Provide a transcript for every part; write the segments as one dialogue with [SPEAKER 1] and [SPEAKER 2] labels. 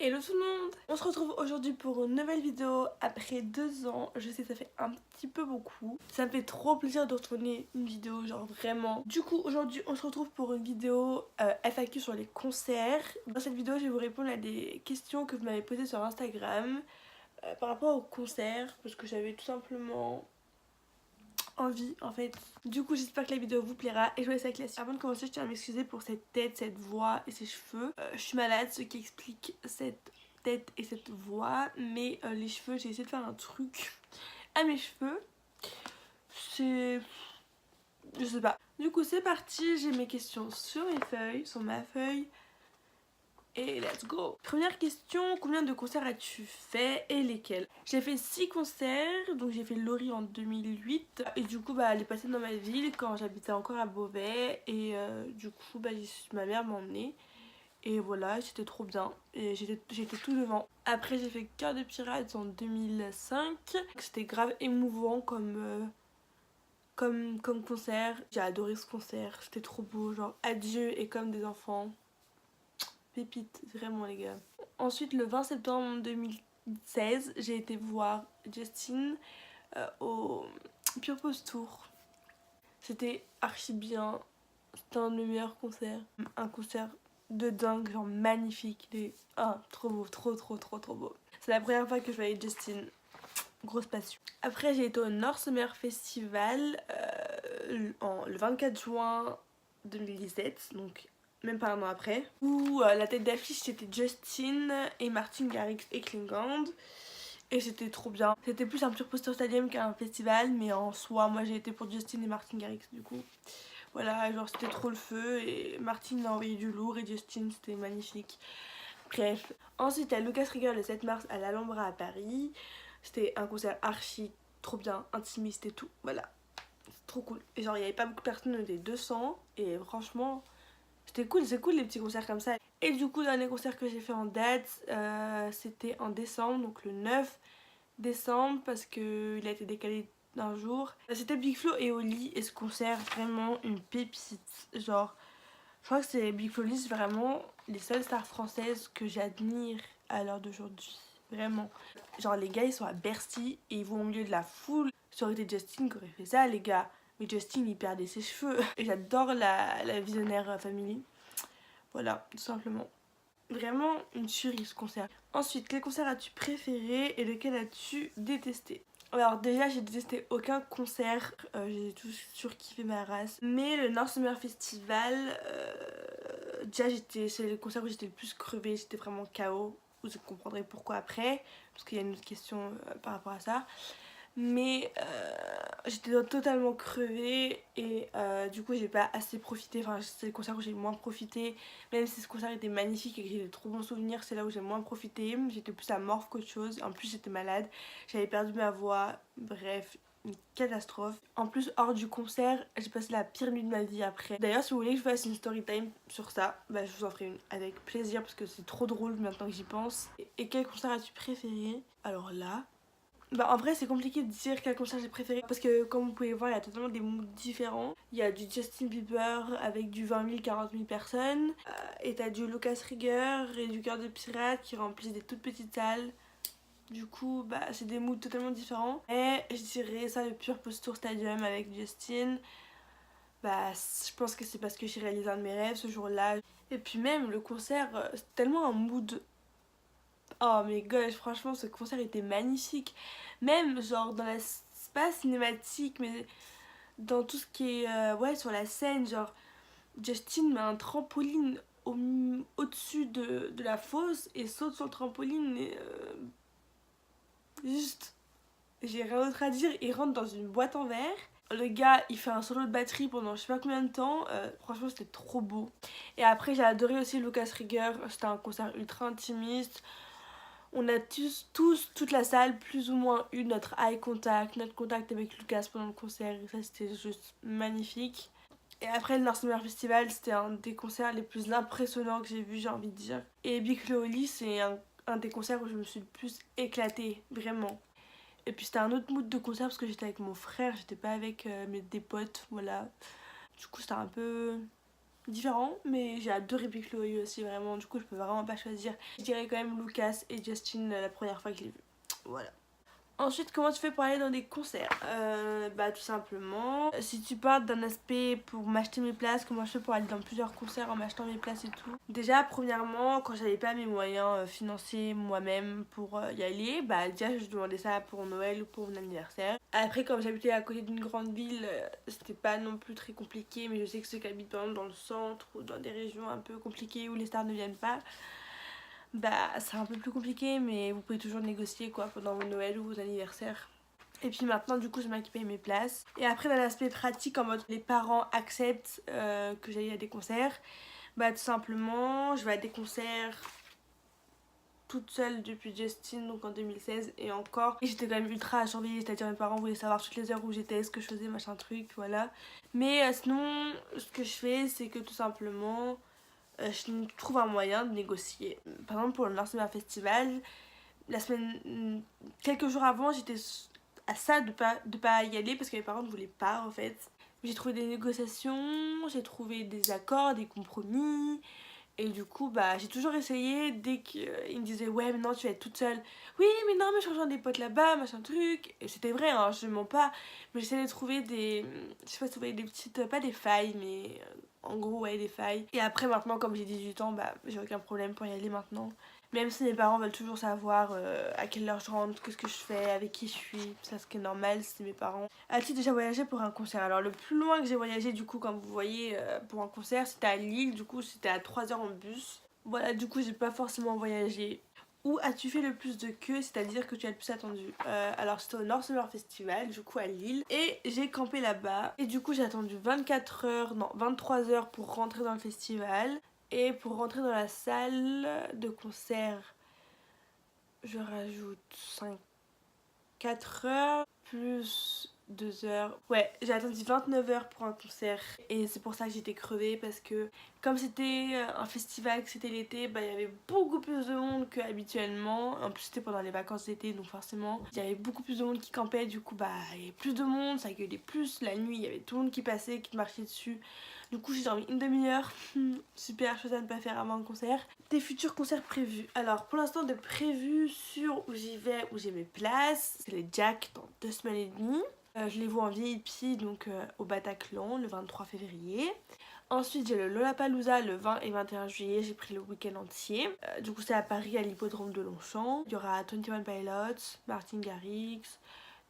[SPEAKER 1] Hello tout le monde! On se retrouve aujourd'hui pour une nouvelle vidéo après 2 ans. Je sais, ça fait un petit peu beaucoup. Ça me fait trop plaisir de retourner une vidéo, genre vraiment. Du coup, aujourd'hui, on se retrouve pour une vidéo FAQ sur les concerts. Dans cette vidéo, je vais vous répondre à des questions que vous m'avez posées sur Instagram par rapport aux concerts, parce que j'avais tout simplement envie en fait. Du coup, j'espère que la vidéo vous plaira et je vous laisse avec la suite. Avant de commencer, je tiens à m'excuser pour cette tête, cette voix et ces cheveux. Je suis malade, ce qui explique cette tête et cette voix, mais les cheveux, j'ai essayé de faire un truc à mes cheveux. C'est... je sais pas. Du coup, c'est parti, j'ai mes questions sur mes feuilles, sur ma feuille. Et let's go! Première question, combien de concerts as-tu fait et lesquels? J'ai fait 6 concerts, donc j'ai fait Laurie en 2008 et du coup elle est passée dans ma ville quand j'habitais encore à Beauvais et du coup ma mère m'a emmenée et voilà, c'était trop bien et j'étais tout devant. Après j'ai fait Cœur de Pirates en 2005, c'était grave émouvant comme concert. J'ai adoré ce concert, c'était trop beau, genre adieu et comme des enfants. Pépite, vraiment les gars. Ensuite, le 20 septembre 2016, j'ai été voir Justin au Pure Pose Tour. C'était archi bien. C'était un de mes meilleurs concerts. Un concert de dingue, genre magnifique. Trop beau, trop beau. C'est la première fois que je voyais Justin. Grosse passion. Après, j'ai été au North Summer Festival le 24 juin 2017, donc même pas un an après, où la tête d'affiche c'était Justin et Martin Garrix et Klingand. Et c'était trop bien. C'était plus un pur poster stadium qu'un festival, mais en soi, moi j'ai été pour Justin et Martin Garrix du coup. Voilà, genre c'était trop le feu et Martin a envoyé du lourd et Justin c'était magnifique. Bref. Ensuite, il y a Lucas Rieger le 7 mars à l'Alhambra à Paris. C'était un concert archi trop bien, intimiste et tout. Voilà. C'est trop cool. Et genre, il n'y avait pas beaucoup de personnes, on était 200. Et franchement, c'était cool. C'est cool les petits concerts comme ça. Et du coup, le dernier concert que j'ai fait en date, c'était en décembre, donc le 9 décembre, parce qu'il a été décalé d'un jour. C'était Big Flo et Oli. Et ce concert, vraiment une pépite. Genre, je crois que c'est Big Flo et Oli, c'est vraiment les seules stars françaises que j'admire à l'heure d'aujourd'hui. Vraiment. Genre, les gars, ils sont à Bercy et ils vont au milieu de la foule. Ça aurait été Justin qui aurait fait ça, les gars. Mais Justin, il perdait ses cheveux. Et j'adore la Visionnaire Family. Voilà, tout simplement. Vraiment une tuerie ce concert. Ensuite, quel concert as-tu préféré et lequel as-tu détesté? Alors déjà j'ai détesté aucun concert, j'ai tous surkiffé ma race. Mais le North Summer Festival, déjà c'est le concert où j'étais le plus crevée, j'étais vraiment KO. Vous comprendrez pourquoi après, parce qu'il y a une autre question par rapport à ça. Mais j'étais totalement crevée et du coup j'ai pas assez profité, enfin c'est le concert où j'ai moins profité. Même si ce concert était magnifique et que j'ai de trop bons souvenirs, c'est là où j'ai moins profité. J'étais plus à morph qu'autre chose, en plus j'étais malade, j'avais perdu ma voix, bref, une catastrophe. En plus hors du concert, j'ai passé la pire nuit de ma vie après. D'ailleurs si vous voulez que je fasse une story time sur ça, bah je vous en ferai une avec plaisir parce que c'est trop drôle maintenant que j'y pense. Et quel concert as-tu préféré? Alors là... bah en vrai c'est compliqué de dire quel concert j'ai préféré parce que comme vous pouvez voir il y a totalement des moods différents. Il y a du Justin Bieber avec du 20 000, 40 000 personnes et t'as du Lucas Rieger et du Cœur de Pirate qui remplissent des toutes petites salles. Du coup bah c'est des moods totalement différents. Et je dirais ça le Pure Post Stadium avec Justin. Bah je pense que c'est parce que j'ai réalisé un de mes rêves ce jour-là. Et puis même le concert c'est tellement un mood. Oh mais gosh, franchement ce concert était magnifique. Même genre dans la... c'est pas cinématique mais dans tout ce qui est ouais sur la scène, genre Justin met un trampoline au-dessus de la fosse et saute sur le trampoline et juste j'ai rien d'autre à dire. Il rentre dans une boîte en verre. Le gars il fait un solo de batterie pendant je sais pas combien de temps, franchement c'était trop beau. Et après j'ai adoré aussi Lucas Rieger, c'était un concert ultra intimiste. On a toute la salle, plus ou moins eu notre eye contact, notre contact avec Lucas pendant le concert. Et ça, c'était juste magnifique. Et après, le North Summer Festival, c'était un des concerts les plus impressionnants que j'ai vu, j'ai envie de dire. Et Big Flo et Oli, c'est un des concerts où je me suis le plus éclatée, vraiment. Et puis c'était un autre mood de concert parce que j'étais avec mon frère, j'étais pas avec des potes, voilà. Du coup, c'était un peu différents, mais j'ai adoré Big Flo et Oli aussi, vraiment. Du coup, je peux vraiment pas choisir. Je dirais quand même Lucas et Justin la première fois que je l'ai vu. Voilà. Ensuite, comment tu fais pour aller dans des concerts? Bah tout simplement, si tu pars d'un aspect pour m'acheter mes places, comment je fais pour aller dans plusieurs concerts en m'achetant mes places et tout. Déjà, premièrement, quand j'avais pas mes moyens financiers moi-même pour y aller, bah déjà je demandais ça pour Noël ou pour mon anniversaire. Après, comme j'habitais à côté d'une grande ville, c'était pas non plus très compliqué, mais je sais que ceux qui habitent par exemple dans le centre ou dans des régions un peu compliquées où les stars ne viennent pas, bah c'est un peu plus compliqué, mais vous pouvez toujours négocier quoi pendant vos Noël ou vos anniversaires. Et puis maintenant du coup je m'occupais mes places. Et après dans l'aspect pratique en mode les parents acceptent que j'aille à des concerts, bah tout simplement je vais à des concerts toute seule depuis Justin, donc en 2016 et encore. Et j'étais quand même ultra surveillée, c'est-à-dire mes parents voulaient savoir toutes les heures où j'étais, ce que je faisais, machin truc, voilà. Mais sinon ce que je fais c'est que tout simplement je trouve un moyen de négocier. Par exemple pour le North Festival, la semaine, quelques jours avant, j'étais à ça de pas y aller parce que mes parents ne voulaient pas en fait. J'ai trouvé des négociations, j'ai trouvé des accords, des compromis. Et du coup, bah, j'ai toujours essayé dès qu'ils me disaient ouais, mais non, tu vas être toute seule. Oui, mais non, mais je rejoins des potes là-bas, machin truc. Et c'était vrai, hein, je mens pas. Mais j'essayais de trouver des. Je sais pas si vous voyez des petites. Pas des failles, mais en gros, ouais, des failles. Et après, maintenant, comme j'ai 18 ans, bah, j'ai aucun problème pour y aller maintenant. Même si mes parents veulent toujours savoir à quelle heure je rentre, qu'est-ce que je fais, avec qui je suis. Ça, ce qui est normal, c'est mes parents. As-tu déjà voyagé pour un concert? Alors, le plus loin que j'ai voyagé, du coup, comme vous voyez, pour un concert, c'était à Lille. Du coup, c'était à 3 heures en bus. Voilà, du coup, j'ai pas forcément voyagé. Où as-tu fait le plus de queue, c'est-à-dire que tu as le plus attendu? Alors, c'était au North Summer Festival, du coup, à Lille. Et j'ai campé là-bas. Et du coup, j'ai attendu 24 heures, non, 23 heures pour rentrer dans le festival. Et pour rentrer dans la salle de concert, je rajoute 4 heures plus 2 heures. Ouais, j'ai attendu 29 heures pour un concert. Et c'est pour ça que j'étais crevée parce que comme c'était un festival, que c'était l'été, bah il y avait beaucoup plus de monde qu'habituellement. En plus c'était pendant les vacances d'été, donc forcément il y avait beaucoup plus de monde qui campait. Du coup bah il y avait plus de monde, ça gueulait plus. La nuit il y avait tout le monde qui passait, qui marchait dessus. Du coup j'ai dormi une demi-heure. Super chose à ne pas faire avant un concert. Tes futurs concerts prévus? Alors pour l'instant de prévus sur où j'y vais, où j'ai mes places, c'est les Jack dans 2 semaines et demie. Je les vois en VIP donc au Bataclan le 23 février. Ensuite j'ai le Lollapalooza le 20 et 21 juillet, j'ai pris le week-end entier. Du coup c'est à Paris à l'hippodrome de Longchamp. Il y aura 21 Pilots, Martin Garrix,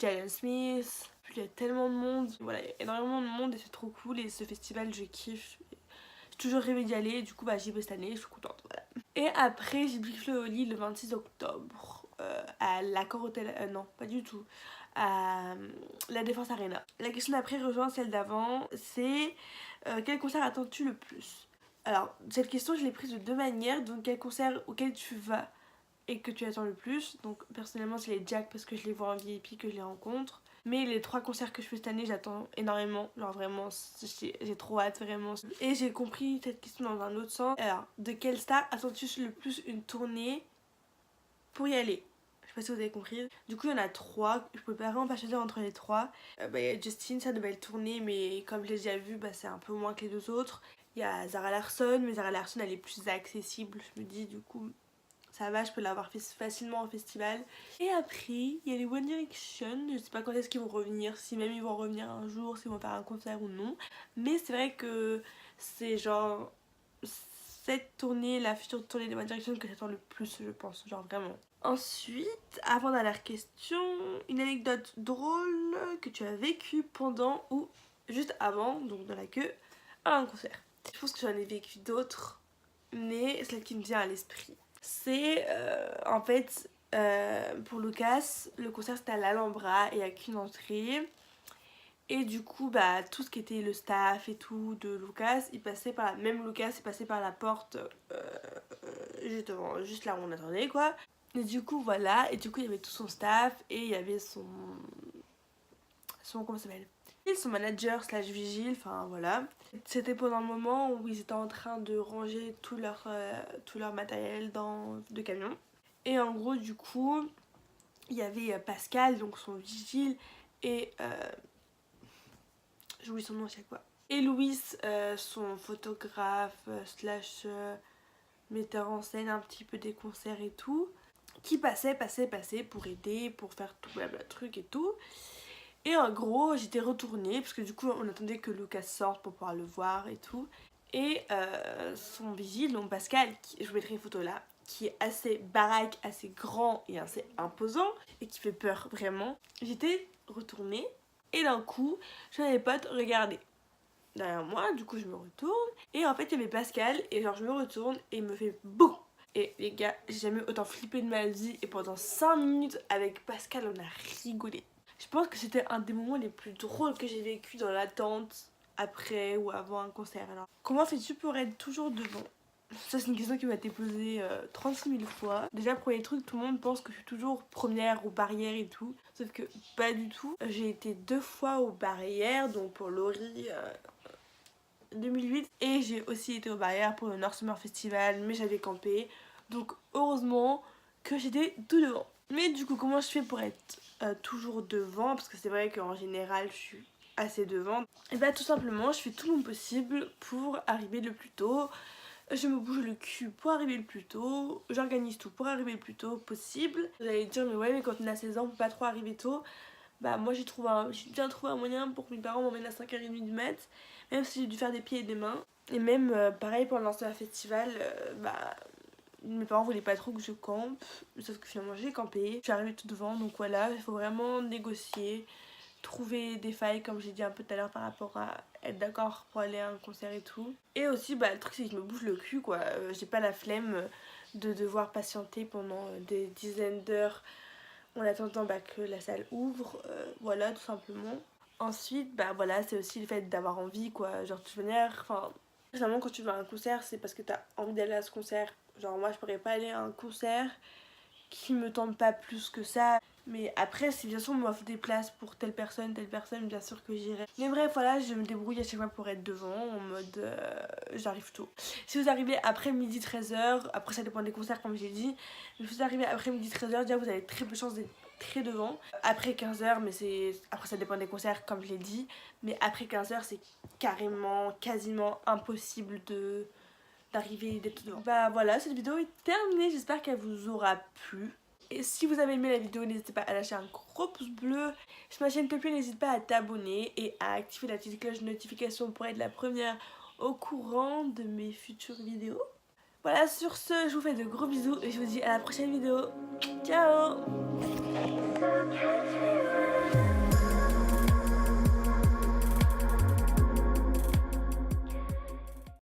[SPEAKER 1] Jalen Smith. Puis il y a tellement de monde, voilà, il y a énormément de monde et c'est trop cool. Et ce festival je kiffe. J'ai toujours rêvé d'y aller, du coup bah j'y vais cette année, je suis contente, voilà. Et après j'ai Big Flo et Oli le 26 octobre à l'Accor Hotel, non pas du tout, à la Défense Arena. La question d'après rejoint celle d'avant, c'est quel concert attends-tu le plus? Alors cette question je l'ai prise de deux manières, donc quel concert auquel tu vas et que tu attends le plus. Donc personnellement c'est les Jack parce que je les vois en VIP, que je les rencontre. Mais les 3 concerts que je fais cette année, j'attends énormément. Genre vraiment, j'ai trop hâte, vraiment. Et j'ai compris cette question dans un autre sens. Alors, de quelle star attends-tu le plus une tournée pour y aller? Je sais pas si vous avez compris. Du coup, il y en a 3. Je peux vraiment pas choisir entre les 3. Bah, il y a Justin, sa nouvelle tournée, mais comme je l'ai déjà vu, bah, c'est un peu moins que les 2 autres. Il y a Zara Larsson, mais Zara Larsson, elle est plus accessible, je me dis, du coup ça va, je peux l'avoir fait facilement en festival. Et après, il y a les One Direction. Je sais pas quand est-ce qu'ils vont revenir, si même ils vont revenir un jour, s'ils vont faire un concert ou non. Mais c'est vrai que c'est genre cette tournée, la future tournée des One Direction que j'attends le plus, je pense. Genre vraiment. Ensuite, avant la dernière question, une anecdote drôle que tu as vécue pendant ou juste avant, donc dans la queue, à un concert. Je pense que j'en ai vécu d'autres, mais celle qui me vient à l'esprit, c'est en fait pour Lucas, le concert c'était à l'Alhambra et il n'y a qu'une entrée. Et du coup, bah, tout ce qui était le staff et tout de Lucas, il passait par même Lucas, il passait par la porte juste là où on attendait quoi. Et du coup, voilà, et du coup, il y avait tout son staff et il y avait comment ça s'appelle? Son manager slash vigile, enfin voilà. C'était pendant le moment où ils étaient en train de ranger tout leur matériel de camion. Et en gros, du coup, il y avait Pascal, donc son vigile, et j'oublie son nom à chaque fois. Et Louis, son photographe slash metteur en scène un petit peu des concerts et tout, qui passait pour aider, pour faire tout blabla truc et tout. Et en gros j'étais retournée parce que du coup on attendait que Lucas sorte pour pouvoir le voir et tout. Et son vigile, donc Pascal, je vous mettrai une photo là, qui est assez baraque, assez grand et assez imposant et qui fait peur vraiment. J'étais retournée et d'un coup je vois mes potes regarder derrière moi, du coup je me retourne et en fait il y avait Pascal et genre je me retourne et il me fait boum. Et les gars, j'ai jamais autant flippé de ma vie et pendant 5 minutes avec Pascal on a rigolé. Je pense que c'était un des moments les plus drôles que j'ai vécu dans l'attente après ou avant un concert. Alors, comment fais-tu pour être toujours devant? Ça c'est une question qui m'a été posée 36 000 fois. Déjà premier truc, tout le monde pense que je suis toujours première aux barrières et tout. Sauf que pas du tout. J'ai été 2 fois aux barrières, donc pour Laurie 2008. Et j'ai aussi été aux barrières pour le North Summer Festival, mais j'avais campé. Donc heureusement que j'étais tout devant. Mais du coup comment je fais pour être toujours devant? Parce que c'est vrai qu'en général je suis assez devant. Et bah tout simplement je fais tout mon possible pour arriver le plus tôt. Je me bouge le cul pour arriver le plus tôt, j'organise tout pour arriver le plus tôt possible. Vous allez dire mais ouais mais quand on a 16 ans on peut pas trop arriver tôt. Bah moi j'ai bien trouvé un moyen pour que mes parents m'emmènent à 5h30 du mat. Même si j'ai dû faire des pieds et des mains. Et même pareil pour lancer un festival, bah mes parents voulaient pas trop que je campe. Sauf que finalement j'ai campé, je suis arrivée tout devant. Donc voilà, il faut vraiment négocier, trouver des failles comme j'ai dit un peu tout à l'heure par rapport à être d'accord pour aller à un concert et tout. Et aussi bah le truc c'est que je me bouge le cul quoi, j'ai pas la flemme de devoir patienter pendant des dizaines d'heures en attendant bah, que la salle ouvre, voilà tout simplement. Ensuite bah voilà c'est aussi le fait d'avoir envie quoi, genre de toute manière, enfin généralement quand tu vas à un concert c'est parce que t'as envie d'aller à ce concert. Genre moi je pourrais pas aller à un concert qui me tente pas plus que ça. Mais après, si bien sûr on m'offre des places pour telle personne, bien sûr que j'irai. Mais bref, voilà, je me débrouille à chaque fois pour être devant, en mode j'arrive tôt. Si vous arrivez après midi 13h, après ça dépend des concerts comme j'ai dit, mais si vous arrivez après midi 13h, déjà vous avez très peu de chances d'être très devant. Après 15h, mais c'est. Après ça dépend des concerts comme je l'ai dit, mais après 15h, c'est carrément, quasiment impossible d'arriver d'être devant. Bah voilà, cette vidéo est terminée, j'espère qu'elle vous aura plu. Et si vous avez aimé la vidéo, n'hésitez pas à lâcher un gros pouce bleu. Sur ma chaîne Pepe, n'hésite pas à t'abonner et à activer la petite cloche de notification pour être la première au courant de mes futures vidéos. Voilà, sur ce, je vous fais de gros bisous et je vous dis à la prochaine vidéo. Ciao!